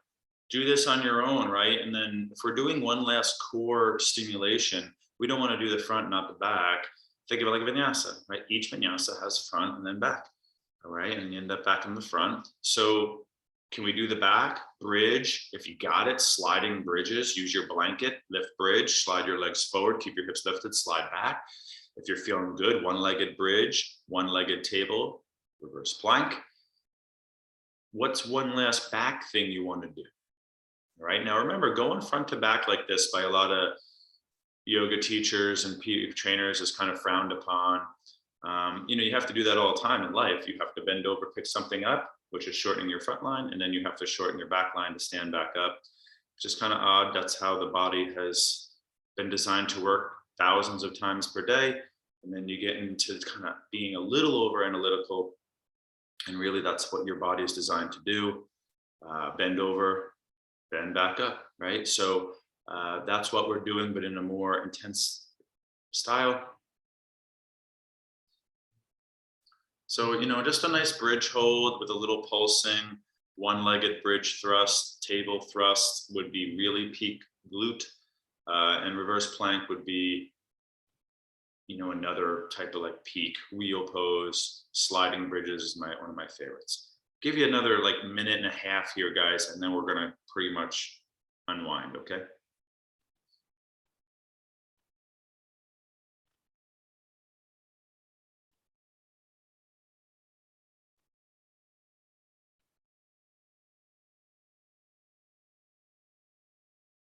do this on your own, right? And then if we're doing one last core stimulation, we don't want to do the front, not the back. Think of it like a vinyasa, right? Each vinyasa has front and then back, all right? And you end up back in the front. So can we do the back? Bridge, if you got it, sliding bridges, use your blanket, lift bridge, slide your legs forward, keep your hips lifted, slide back. If you're feeling good, one-legged bridge, one-legged table, reverse plank. What's one last back thing you want to do? All right, now remember, going front to back like this by a lot of yoga teachers and trainers is kind of frowned upon. You know, you have to do that all the time in life. You have to bend over, pick something up, which is shortening your front line, and then you have to shorten your back line to stand back up. It's just kind of odd. That's how the body has been designed to work thousands of times per day. And then you get into kind of being a little over analytical. And really, that's what your body is designed to do. Bend over, bend back up, right? So that's what we're doing, but in a more intense style. So, you know, just a nice bridge hold with a little pulsing, one-legged bridge thrust, table thrust would be really peak glute, and reverse plank would be, you know, another type of like peak wheel pose. Sliding bridges is one of my favorites. Give you another like minute and a half here, guys, and then we're gonna pretty much unwind, okay?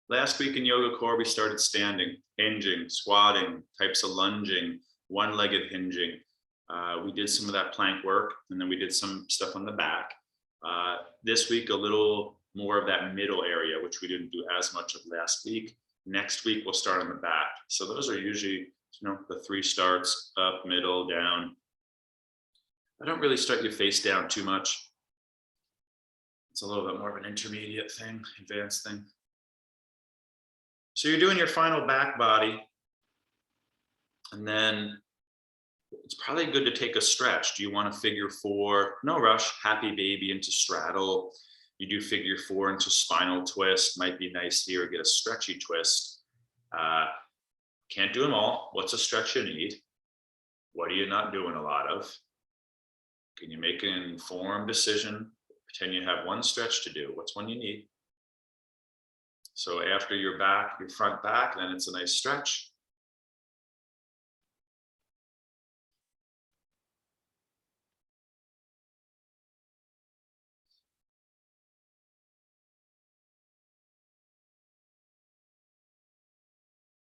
Last week in Yoga Core, we started standing, hinging, squatting, types of lunging, one-legged hinging. We did some of that plank work, and then we did some stuff on the back. This week, a little more of that middle area, which we didn't do as much of last week. Next week, we'll start on the back. So those are usually You know, the 3 starts, up, middle, down. I don't really start your face down too much. It's a little bit more of an intermediate thing, advanced thing. So you're doing your final back body. And then it's probably good to take a stretch. Do you want to figure 4? No rush, happy baby into straddle. You do figure 4 into spinal twist. Might be nice here, get a stretchy twist. Can't do them all. What's a stretch you need? What are you not doing a lot of? Can you make an informed decision? Pretend you have one stretch to do. What's one you need? So after your back, your front back, then it's a nice stretch.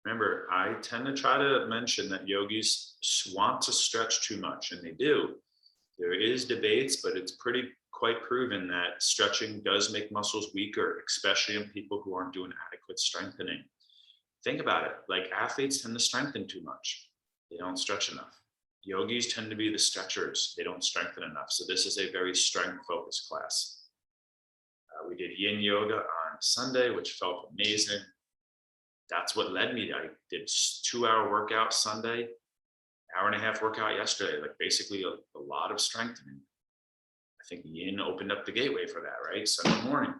Remember, I tend to try to mention that yogis want to stretch too much, and they do. There is debates, but it's quite proven that stretching does make muscles weaker, especially in people who aren't doing adequate strengthening. Think about it, like athletes tend to strengthen too much. They don't stretch enough. Yogis tend to be the stretchers. They don't strengthen enough. So this is a very strength-focused class. We did yin yoga on Sunday, which felt amazing. That's what led me. I did 2-hour workout Sunday, hour and a half workout yesterday, like basically a lot of strengthening. I think yin opened up the gateway for that, right? Sunday morning.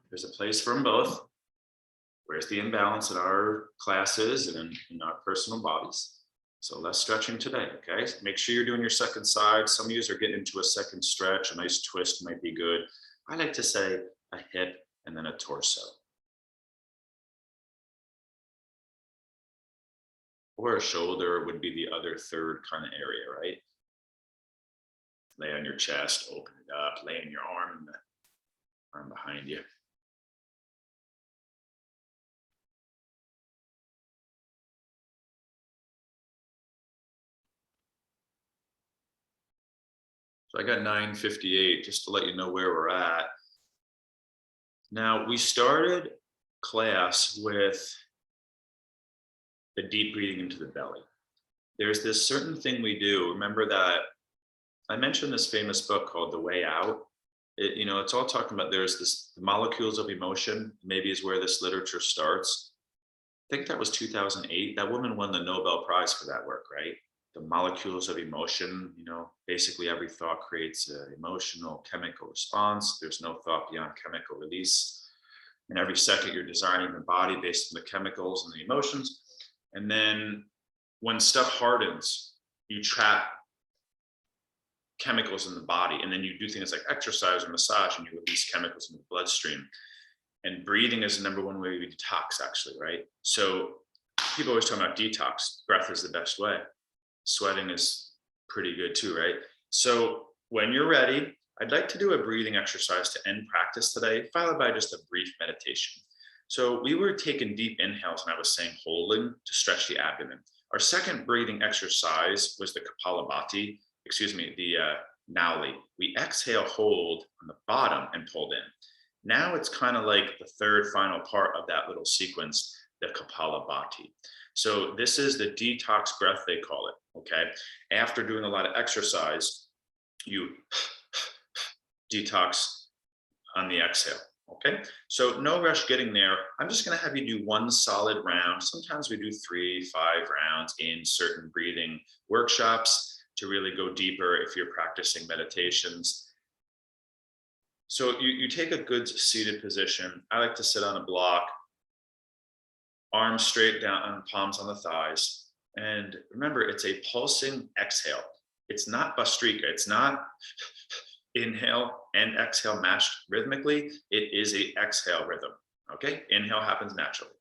There's a place for them both. Where's the imbalance in our classes and in our personal bodies? So less stretching today, okay? Make sure you're doing your second side. Some of you are getting into a second stretch. A nice twist might be good. I like to say a hip and then a torso. Or a shoulder would be the other third kind of area, right? Lay on your chest, open it up, lay in your arm and the arm behind you. So I got 9:58 just to let you know where we're at. Now we started class with the deep breathing into the belly. There's this certain thing we do. Remember that I mentioned this famous book called The Way Out. It's all talking about the molecules of emotion, maybe is where this literature starts. I think that was 2008. That woman won the Nobel Prize for that work, right? The molecules of emotion, basically every thought creates an emotional chemical response. There's no thought beyond chemical release. And every second you're designing the body based on the chemicals and the emotions. And then when stuff hardens, you trap chemicals in the body. And then you do things like exercise or massage and you release chemicals in the bloodstream. And breathing is the number one way we detox, actually, right? So people always talk about detox. Breath is the best way. Sweating is pretty good too, right? So when you're ready, I'd like to do a breathing exercise to end practice today, followed by just a brief meditation. So we were taking deep inhales, and I was saying holding to stretch the abdomen. Our second breathing exercise was the Kapalabhati, the Nauli. We exhale, hold on the bottom and pulled in. Now it's kind of like the third final part of that little sequence, the Kapalabhati. So this is the detox breath, they call it, okay? After doing a lot of exercise, you detox on the exhale, okay? So no rush getting there. I'm just gonna have you do one solid round. Sometimes we do 3, 5 rounds in certain breathing workshops to really go deeper if you're practicing meditations. So you take a good seated position. I like to sit on a block, arms straight down, palms on the thighs. And remember, it's a pulsing exhale. It's not Bastrika. It's not inhale and exhale matched rhythmically. It is a exhale rhythm, okay? Inhale happens naturally,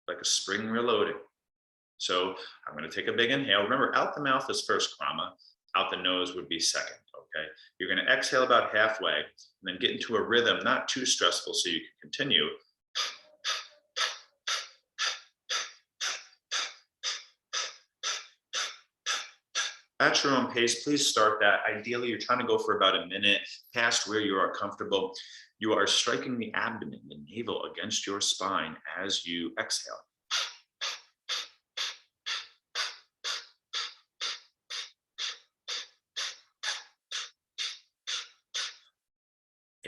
like a spring reloading. So I'm gonna take a big inhale. Remember, out the mouth is first krama, out the nose would be second, okay? You're gonna exhale about halfway and then get into a rhythm, not too stressful so you can continue. At your own pace, please start that. Ideally, you're trying to go for about a minute past where you are comfortable. You are striking the abdomen, the navel against your spine as you exhale.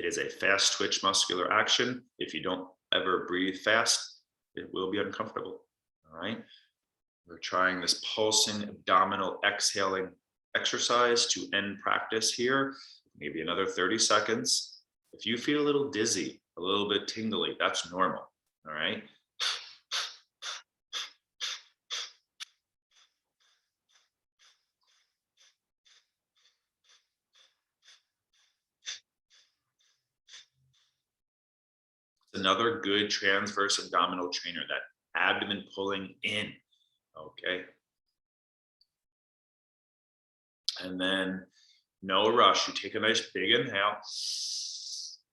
It is a fast twitch muscular action. If you don't ever breathe fast, it will be uncomfortable. All right. We're trying this pulsing abdominal exhaling exercise to end practice here. Maybe another 30 seconds. If you feel a little dizzy, a little bit tingly, that's normal. All right. Another good transverse abdominal trainer, that abdomen pulling in. Okay. And then no rush. You take a nice big inhale.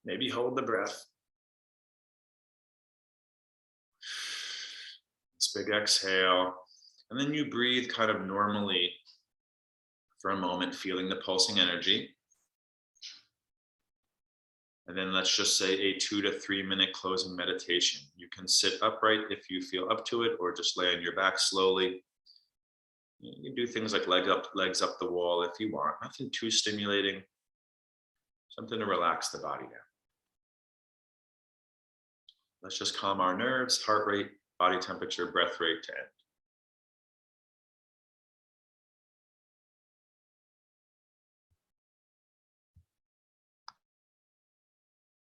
Maybe hold the breath. This big exhale. And then you breathe kind of normally for a moment, feeling the pulsing energy. And then let's just say a 2 to 3 minute closing meditation. You can sit upright if you feel up to it, or just lay on your back slowly. You can do things like legs up the wall if you want. Nothing too stimulating. Something to relax the body down. Let's just calm our nerves, heart rate, body temperature, breath rate to end.